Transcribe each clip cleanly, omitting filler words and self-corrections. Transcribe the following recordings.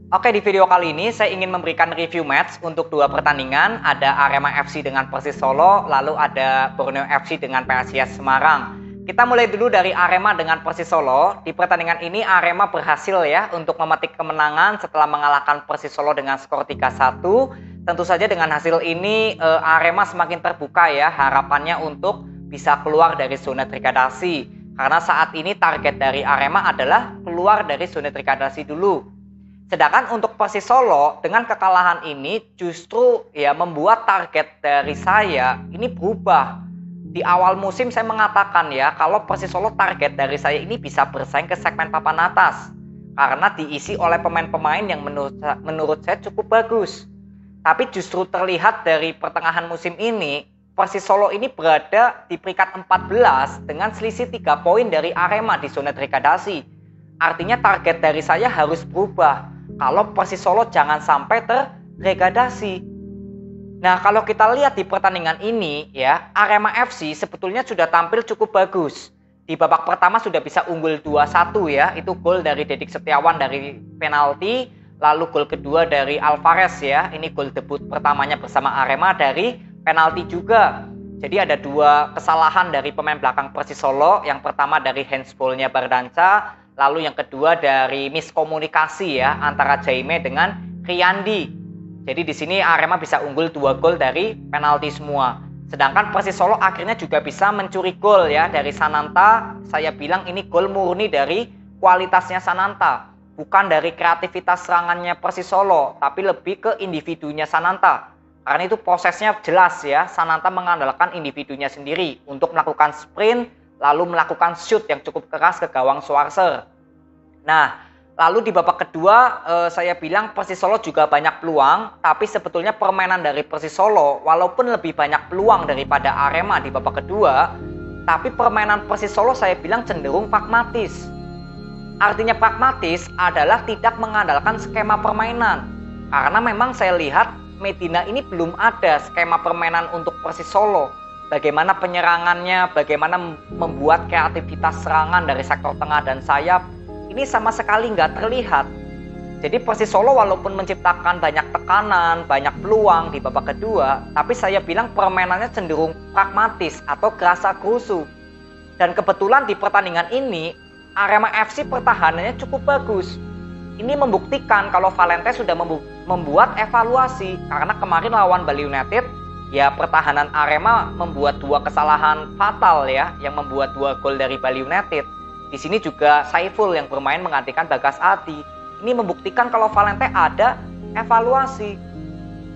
Oke, di video kali ini saya ingin memberikan review match untuk dua pertandingan. Ada Arema FC dengan Persis Solo, lalu ada Borneo FC dengan PSIS Semarang. Kita mulai dulu dari Arema dengan Persis Solo. Di pertandingan ini Arema berhasil ya untuk memetik kemenangan setelah mengalahkan Persis Solo dengan skor 3-1. Tentu saja dengan hasil ini Arema semakin terbuka ya harapannya untuk bisa keluar dari zona degradasi. Karena saat ini target dari Arema adalah keluar dari zona degradasi dulu. Sedangkan untuk Persis Solo dengan kekalahan ini justru ya membuat target dari saya ini berubah. Di awal musim saya mengatakan ya kalau Persis Solo target dari saya ini bisa bersaing ke segmen papan atas. Karena diisi oleh pemain-pemain yang menurut saya cukup bagus. Tapi justru terlihat dari pertengahan musim ini Persis Solo ini berada di peringkat 14 dengan selisih 3 poin dari Arema di zona degradasi. Artinya target dari saya harus berubah. Kalau Persis Solo jangan sampai terdegradasi. Nah, kalau kita lihat di pertandingan ini ya, Arema FC sebetulnya sudah tampil cukup bagus. Di babak pertama sudah bisa unggul 2-1 ya. Itu gol dari Dedik Setiawan dari penalti, lalu gol kedua dari Alvarez ya. Ini gol debut pertamanya bersama Arema dari penalti juga. Jadi ada dua kesalahan dari pemain belakang Persis Solo. Yang pertama dari handsball-nya Bardanca. Lalu yang kedua dari miskomunikasi ya antara Jaime dengan Riyandi. Jadi di sini Arema bisa unggul 2 gol dari penalti semua. Sedangkan Persis Solo akhirnya juga bisa mencuri gol ya dari Sananta. Saya bilang ini gol murni dari kualitasnya Sananta, bukan dari kreativitas serangannya Persis Solo, tapi lebih ke individunya Sananta. Karena itu prosesnya jelas ya, Sananta mengandalkan individunya sendiri untuk melakukan sprint lalu melakukan shoot yang cukup keras ke gawang Schwarzer. Nah, lalu di babak kedua saya bilang Persis Solo juga banyak peluang, tapi sebetulnya permainan dari Persis Solo walaupun lebih banyak peluang daripada Arema di babak kedua, tapi permainan Persis Solo saya bilang cenderung pragmatis. Artinya pragmatis adalah tidak mengandalkan skema permainan. Karena memang saya lihat Medina ini belum ada skema permainan untuk Persis Solo. Bagaimana penyerangannya, bagaimana membuat kreativitas serangan dari sektor tengah dan sayap, ini sama sekali nggak terlihat. Jadi Persis Solo walaupun menciptakan banyak tekanan, banyak peluang di babak kedua, tapi saya bilang permainannya cenderung pragmatis atau gerasa-gerusu. Dan kebetulan di pertandingan ini, Arema FC pertahanannya cukup bagus. Ini membuktikan kalau Valente sudah membuat evaluasi, karena kemarin lawan Bali United, ya pertahanan Arema membuat 2 kesalahan fatal ya, yang membuat 2 gol dari Bali United. Di sini juga Saiful yang bermain menggantikan Bagas Adi. Ini membuktikan kalau Valente ada evaluasi.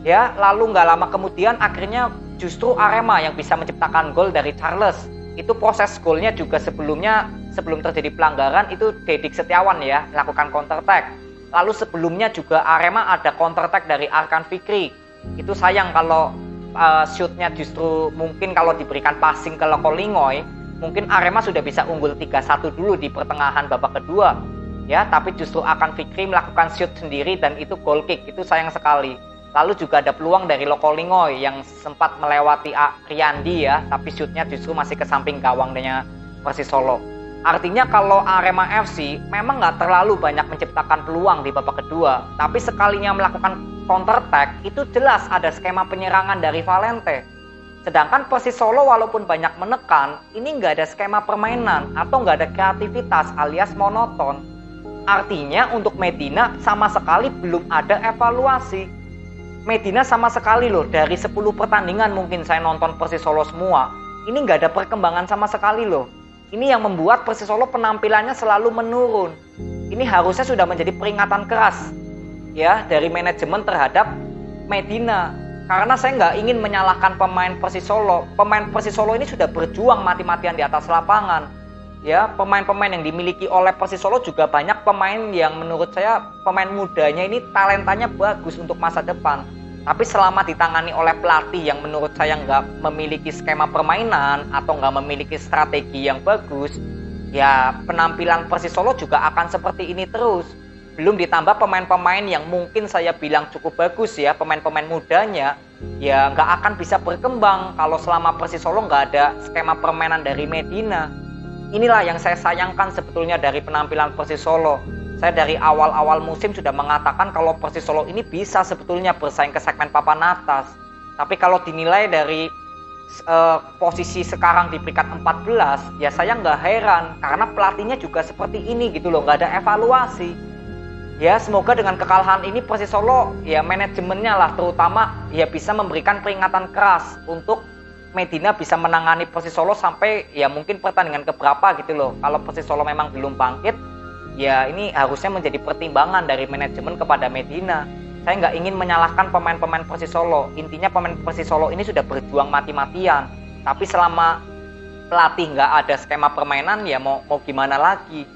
Ya, lalu nggak lama kemudian akhirnya justru Arema yang bisa menciptakan gol dari Charles. Itu proses golnya juga sebelum terjadi pelanggaran itu Dedik Setiawan ya, lakukan counter attack. Lalu sebelumnya juga Arema ada counter attack dari Arkan Fikri. Itu sayang kalau shootnya justru mungkin kalau diberikan passing ke Lokolingoy, mungkin Arema sudah bisa unggul 3-1 dulu di pertengahan babak kedua ya, tapi justru Arkan Fikri melakukan shoot sendiri dan itu goal kick. Itu sayang sekali. Lalu juga ada peluang dari Lokolingoy yang sempat melewati Riyandi ya, tapi shootnya justru masih ke samping gawangnya Persis Solo. Artinya kalau Arema FC memang nggak terlalu banyak menciptakan peluang di babak kedua, tapi sekalinya melakukan counter attack itu jelas ada skema penyerangan dari Valente. Sedangkan Persis Solo walaupun banyak menekan, ini nggak ada skema permainan atau nggak ada kreativitas alias monoton. Artinya untuk Medina sama sekali belum ada evaluasi. Medina sama sekali loh, dari 10 pertandingan mungkin saya nonton Persis Solo semua, ini nggak ada perkembangan sama sekali loh. Ini yang membuat Persis Solo penampilannya selalu menurun. Ini harusnya sudah menjadi peringatan keras ya dari manajemen terhadap Medina. Karena saya nggak ingin menyalahkan pemain Persis Solo. Pemain Persis Solo ini sudah berjuang mati-matian di atas lapangan. Ya, pemain-pemain yang dimiliki oleh Persis Solo juga banyak pemain yang menurut saya pemain mudanya ini talentanya bagus untuk masa depan. Tapi selama ditangani oleh pelatih yang menurut saya nggak memiliki skema permainan atau nggak memiliki strategi yang bagus, ya penampilan Persis Solo juga akan seperti ini terus. Belum ditambah pemain-pemain yang mungkin saya bilang cukup bagus ya, pemain-pemain mudanya, ya nggak akan bisa berkembang kalau selama Persis Solo nggak ada skema permainan dari Medina. Inilah yang saya sayangkan sebetulnya dari penampilan Persis Solo. Saya dari awal-awal musim sudah mengatakan kalau Persis Solo ini bisa sebetulnya bersaing ke segmen papan atas. Tapi kalau dinilai dari posisi sekarang di peringkat 14, ya saya nggak heran karena pelatihnya juga seperti ini gitu loh, nggak ada evaluasi. Ya semoga dengan kekalahan ini Persis Solo ya manajemennya lah terutama ya bisa memberikan peringatan keras untuk Medina bisa menangani Persis Solo sampai ya mungkin pertandingan keberapa gitu loh. Kalau Persis Solo memang belum bangkit, ya ini harusnya menjadi pertimbangan dari manajemen kepada Medina. Saya nggak ingin menyalahkan pemain-pemain Persis Solo. Intinya pemain Persis Solo ini sudah berjuang mati-matian. Tapi selama pelatih nggak ada skema permainan, ya mau gimana lagi.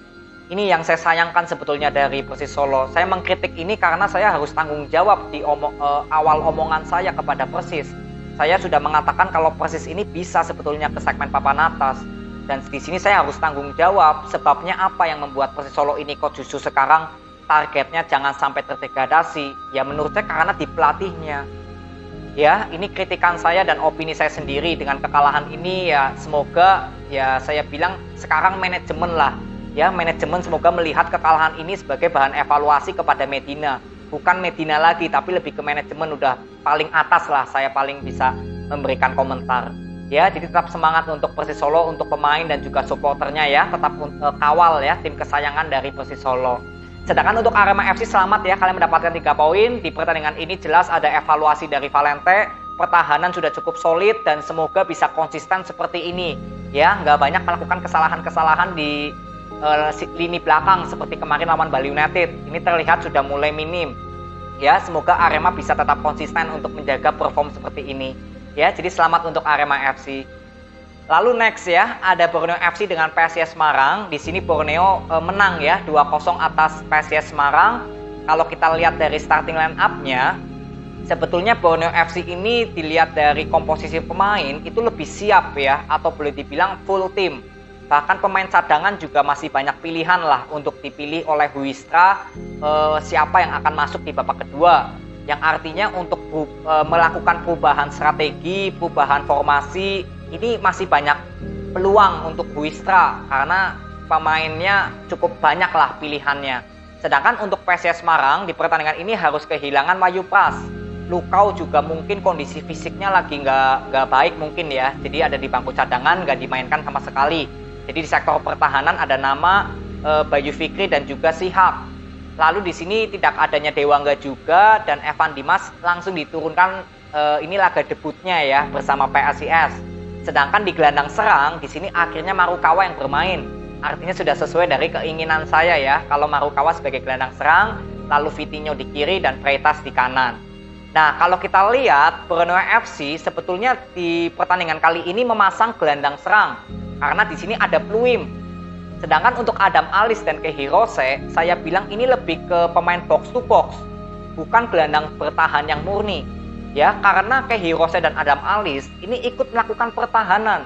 Ini yang saya sayangkan sebetulnya dari Persis Solo. Saya mengkritik ini karena saya harus tanggung jawab di awal omongan saya kepada Persis. Saya sudah mengatakan kalau Persis ini bisa sebetulnya ke segmen papan atas. Dan di sini saya harus tanggung jawab sebabnya apa yang membuat Persis Solo ini kok justru sekarang targetnya jangan sampai terdegradasi. Ya menurut saya karena di pelatihnya. Ya ini kritikan saya dan opini saya sendiri dengan kekalahan ini ya semoga ya saya bilang sekarang manajemen lah. Ya manajemen semoga melihat kekalahan ini sebagai bahan evaluasi kepada Medina. Bukan Medina lagi tapi lebih ke manajemen udah paling atas lah saya paling bisa memberikan komentar. Ya, jadi tetap semangat untuk Persis Solo, untuk pemain dan juga supporternya ya, tetap kawal ya tim kesayangan dari Persis Solo. Sedangkan untuk Arema FC selamat ya, kalian mendapatkan 3 poin. Di pertandingan ini jelas ada evaluasi dari Valente, pertahanan sudah cukup solid dan semoga bisa konsisten seperti ini. Ya, nggak banyak melakukan kesalahan-kesalahan di lini belakang seperti kemarin lawan Bali United. Ini terlihat sudah mulai minim. Ya, semoga Arema bisa tetap konsisten untuk menjaga perform seperti ini. Ya, jadi selamat untuk Arema FC. Lalu next ya, ada Borneo FC dengan PSIS Semarang. Di sini Borneo menang ya, 2-0 atas PSIS Semarang. Kalau kita lihat dari starting line up-nya, sebetulnya Borneo FC ini dilihat dari komposisi pemain itu lebih siap ya, atau boleh dibilang full team. Bahkan pemain cadangan juga masih banyak pilihan lah untuk dipilih oleh Huistra siapa yang akan masuk di babak kedua. Yang artinya untuk melakukan perubahan strategi, perubahan formasi, ini masih banyak peluang untuk Huistra karena pemainnya cukup banyak lah pilihannya. Sedangkan untuk PSIS Semarang di pertandingan ini harus kehilangan Wahyu Pras. Lukau juga mungkin kondisi fisiknya lagi nggak baik mungkin ya. Jadi ada di bangku cadangan, nggak dimainkan sama sekali. Jadi di sektor pertahanan ada nama Bayu Fikri dan juga Sihab. Lalu di sini tidak adanya Dewangga juga dan Evan Dimas langsung diturunkan ini laga debutnya ya bersama PSIS. Sedangkan di gelandang serang di sini akhirnya Marukawa yang bermain. Artinya sudah sesuai dari keinginan saya ya. Kalau Marukawa sebagai gelandang serang, lalu Vitinho di kiri dan Freitas di kanan. Nah, kalau kita lihat Borneo FC sebetulnya di pertandingan kali ini memasang gelandang serang. Karena di sini ada Pluim. Sedangkan untuk Adam Alis dan Kehirose, saya bilang ini lebih ke pemain box to box, bukan gelandang bertahan yang murni. Ya, karena Kehirose dan Adam Alis ini ikut melakukan pertahanan.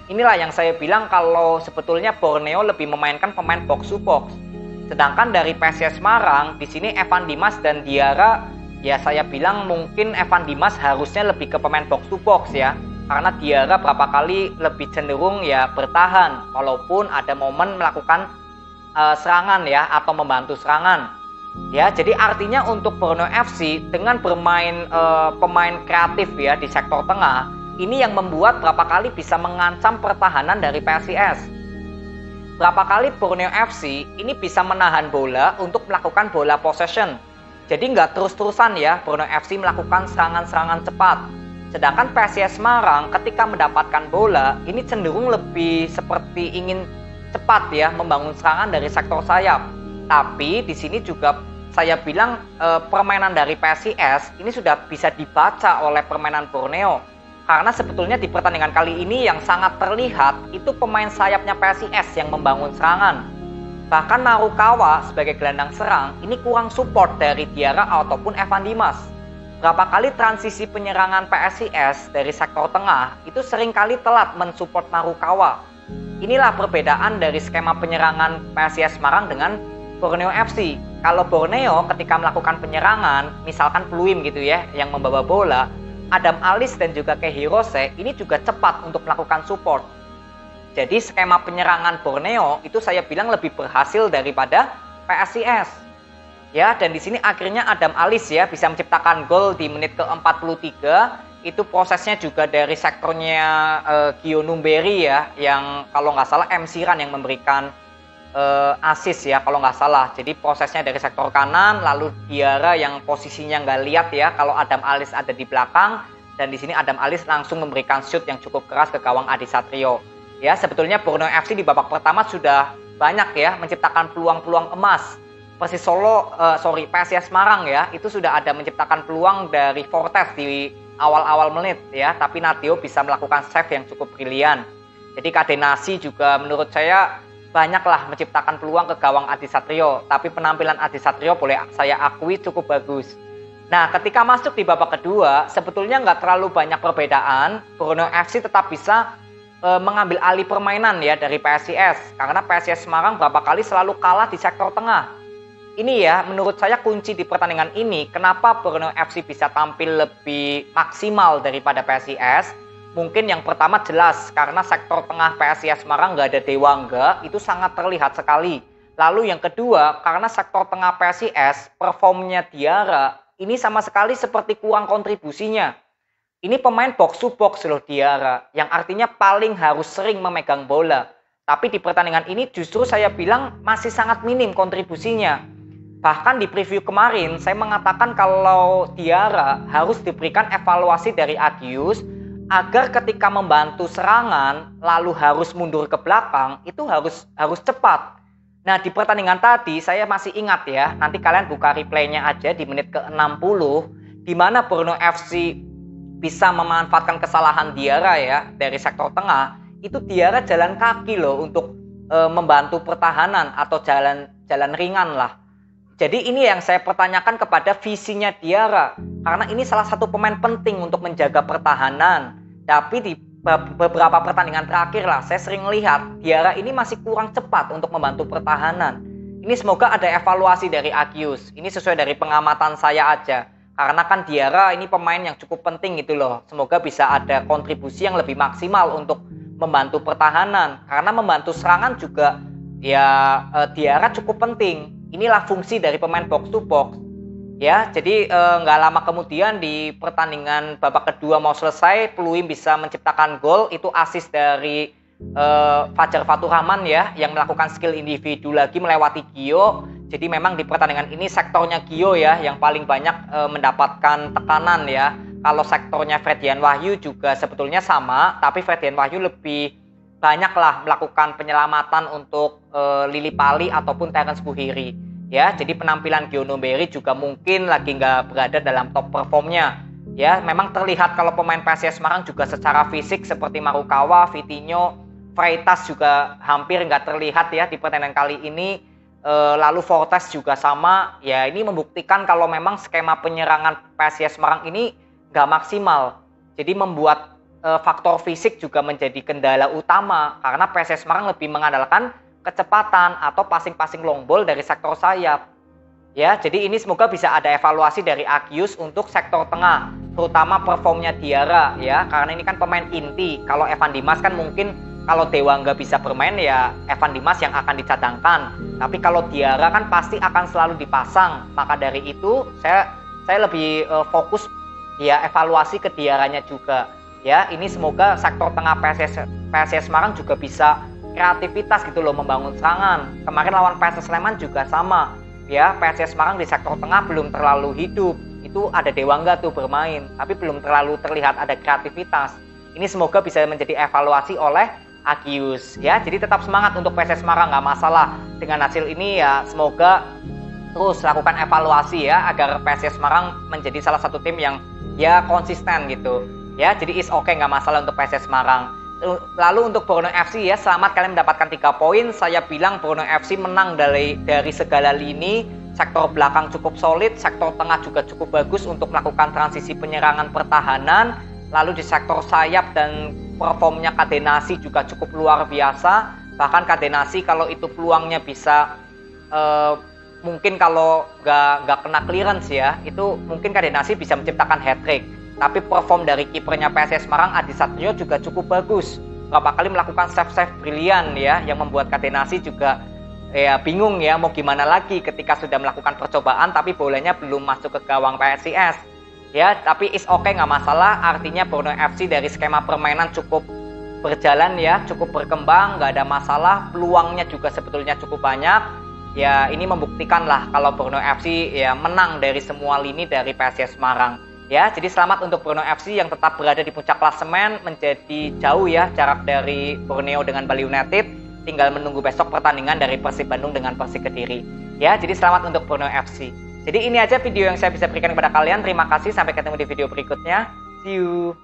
Inilah yang saya bilang kalau sebetulnya Borneo lebih memainkan pemain box to box. Sedangkan dari PSIS Semarang, di sini Evan Dimas dan Diarra, ya saya bilang mungkin Evan Dimas harusnya lebih ke pemain box to box ya. Karena Diarra berapa kali lebih cenderung ya bertahan walaupun ada momen melakukan serangan ya atau membantu serangan. Ya, jadi artinya untuk Borneo FC dengan bermain pemain kreatif ya di sektor tengah, ini yang membuat berapa kali bisa mengancam pertahanan dari PSIS. Berapa kali Borneo FC ini bisa menahan bola untuk melakukan bola possession. Jadi nggak terus-terusan ya Borneo FC melakukan serangan-serangan cepat. Sedangkan PSIS Semarang ketika mendapatkan bola ini cenderung lebih seperti ingin cepat ya membangun serangan dari sektor sayap. Tapi di sini juga saya bilang permainan dari PSIS ini sudah bisa dibaca oleh permainan Borneo. Karena sebetulnya di pertandingan kali ini yang sangat terlihat itu pemain sayapnya PSIS yang membangun serangan. Bahkan Marukawa sebagai gelandang serang ini kurang support dari Diarra ataupun Evan Dimas. Berapa kali transisi penyerangan PSIS dari sektor tengah itu seringkali telat mensupport Marukawa. Inilah perbedaan dari skema penyerangan PSIS Semarang dengan Borneo FC. Kalau Borneo ketika melakukan penyerangan, misalkan Pluim gitu ya, yang membawa bola, Adam Alis dan juga Kehirose ini juga cepat untuk melakukan support. Jadi skema penyerangan Borneo itu saya bilang lebih berhasil daripada PSIS. Ya, dan di sini akhirnya Adam Alis ya bisa menciptakan gol di menit ke-43. Itu prosesnya juga dari sektornya Gio Numberi ya, yang kalau nggak salah MC Ran yang memberikan assist ya kalau nggak salah. Jadi prosesnya dari sektor kanan, lalu Diarra yang posisinya nggak lihat ya kalau Adam Alis ada di belakang, dan di sini Adam Alis langsung memberikan shoot yang cukup keras ke gawang Adi Satrio. Ya, sebetulnya Borneo FC di babak pertama sudah banyak ya menciptakan peluang-peluang emas. PSIS Semarang ya, itu sudah ada menciptakan peluang dari Fortes di awal-awal menit ya, tapi Nadeo bisa melakukan save yang cukup brilian. Jadi Cadenasi juga menurut saya banyaklah menciptakan peluang ke gawang Adi Satrio, tapi penampilan Adi Satrio boleh saya akui cukup bagus. Nah, ketika masuk di babak kedua, sebetulnya nggak terlalu banyak perbedaan. Borneo FC tetap bisa mengambil alih permainan ya dari PSIS, karena PSIS Semarang berapa kali selalu kalah di sektor tengah. Ini ya, menurut saya kunci di pertandingan ini, kenapa Borneo FC bisa tampil lebih maksimal daripada PSIS. Mungkin yang pertama jelas, karena sektor tengah PSIS Semarang nggak ada Dewangga, itu sangat terlihat sekali. Lalu yang kedua, karena sektor tengah PSIS, performnya Diarra, ini sama sekali seperti kurang kontribusinya. Ini pemain box to box loh Diarra, yang artinya paling harus sering memegang bola. Tapi di pertandingan ini justru saya bilang masih sangat minim kontribusinya. Bahkan di preview kemarin saya mengatakan kalau Diarra harus diberikan evaluasi dari Agius agar ketika membantu serangan lalu harus mundur ke belakang itu harus cepat. Nah, di pertandingan tadi saya masih ingat ya, nanti kalian buka replaynya aja di menit ke-60 di mana Borneo FC bisa memanfaatkan kesalahan Diarra ya dari sektor tengah. Itu Diarra jalan kaki loh untuk membantu pertahanan atau jalan ringan lah. Jadi ini yang saya pertanyakan kepada visinya Diarra, karena ini salah satu pemain penting untuk menjaga pertahanan. Tapi di beberapa pertandingan terakhir lah, saya sering lihat Diarra ini masih kurang cepat untuk membantu pertahanan. Ini semoga ada evaluasi dari Agius. Ini sesuai dari pengamatan saya aja. Karena kan Diarra ini pemain yang cukup penting gitu loh. Semoga bisa ada kontribusi yang lebih maksimal untuk membantu pertahanan. Karena membantu serangan juga ya Diarra cukup penting. Inilah fungsi dari pemain box to box. Ya, jadi nggak lama kemudian di pertandingan babak kedua mau selesai, Pluim bisa menciptakan gol. Itu assist dari Fajar Fatur Rahman ya, yang melakukan skill individu lagi melewati Gio. Jadi memang di pertandingan ini sektornya Gio ya yang paling banyak mendapatkan tekanan ya. Kalau sektornya Fredian Wahyu juga sebetulnya sama, tapi Fredian Wahyu lebih banyaklah melakukan penyelamatan untuk Lili Pali ataupun Terence Buhiri. Ya, jadi penampilan Gio Numberi juga mungkin lagi nggak berada dalam top performnya. Ya, memang terlihat kalau pemain PSIS Semarang juga secara fisik seperti Marukawa, Vitinho, Freitas juga hampir nggak terlihat ya di pertandingan kali ini. Lalu Fortes juga sama. Ya, ini membuktikan kalau memang skema penyerangan PSIS Semarang ini nggak maksimal. Jadi membuat faktor fisik juga menjadi kendala utama karena PSIS Semarang lebih mengandalkan kecepatan atau passing-passing long ball dari sektor sayap. Ya, jadi ini semoga bisa ada evaluasi dari Agius untuk sektor tengah, terutama performnya Diarra ya, karena ini kan pemain inti. Kalau Evan Dimas kan mungkin kalau Dewangga bisa bermain ya Evan Dimas yang akan dicadangkan. Tapi kalau Diarra kan pasti akan selalu dipasang. Maka dari itu saya lebih fokus ya evaluasi ke Diarranya juga. Ya, ini semoga sektor tengah PSIS Semarang juga bisa kreativitas gitu loh membangun serangan. Kemarin lawan PSS Sleman juga sama. Ya, PSIS Semarang di sektor tengah belum terlalu hidup. Itu ada Dewangga tuh bermain, tapi belum terlalu terlihat ada kreativitas. Ini semoga bisa menjadi evaluasi oleh Agius ya. Jadi tetap semangat untuk PSIS Semarang, nggak masalah dengan hasil ini ya. Semoga terus lakukan evaluasi ya agar PSIS Semarang menjadi salah satu tim yang ya konsisten gitu. Ya, jadi is okay, nggak masalah untuk PSIS Semarang. Lalu untuk Borneo FC ya, selamat kalian mendapatkan 3 poin. Saya bilang Borneo FC menang dari segala lini. Sektor belakang cukup solid, sektor tengah juga cukup bagus untuk melakukan transisi penyerangan pertahanan. Lalu di sektor sayap dan performnya Cadenasi juga cukup luar biasa. Bahkan Cadenasi kalau itu peluangnya bisa mungkin kalau nggak kena clearance ya, itu mungkin Cadenasi bisa menciptakan hat-trick. Tapi perform dari kipernya PSIS Semarang Adi Satrio juga cukup bagus. Berapa kali melakukan save brilian ya, yang membuat Cadenasi juga ya bingung ya mau gimana lagi ketika sudah melakukan percobaan tapi bolanya belum masuk ke gawang PSIS. Ya, tapi is okay, nggak masalah. Artinya Borneo FC dari skema permainan cukup berjalan ya, cukup berkembang, nggak ada masalah. Peluangnya juga sebetulnya cukup banyak. Ya, ini membuktikan lah kalau Borneo FC ya menang dari semua lini dari PSIS Semarang. Ya, jadi selamat untuk Borneo FC yang tetap berada di puncak klasemen, menjadi jauh ya jarak dari Borneo dengan Bali United. Tinggal menunggu besok pertandingan dari Persib Bandung dengan Persik Kediri. Ya, jadi selamat untuk Borneo FC. Jadi ini aja video yang saya bisa berikan kepada kalian. Terima kasih, sampai ketemu di video berikutnya. See you.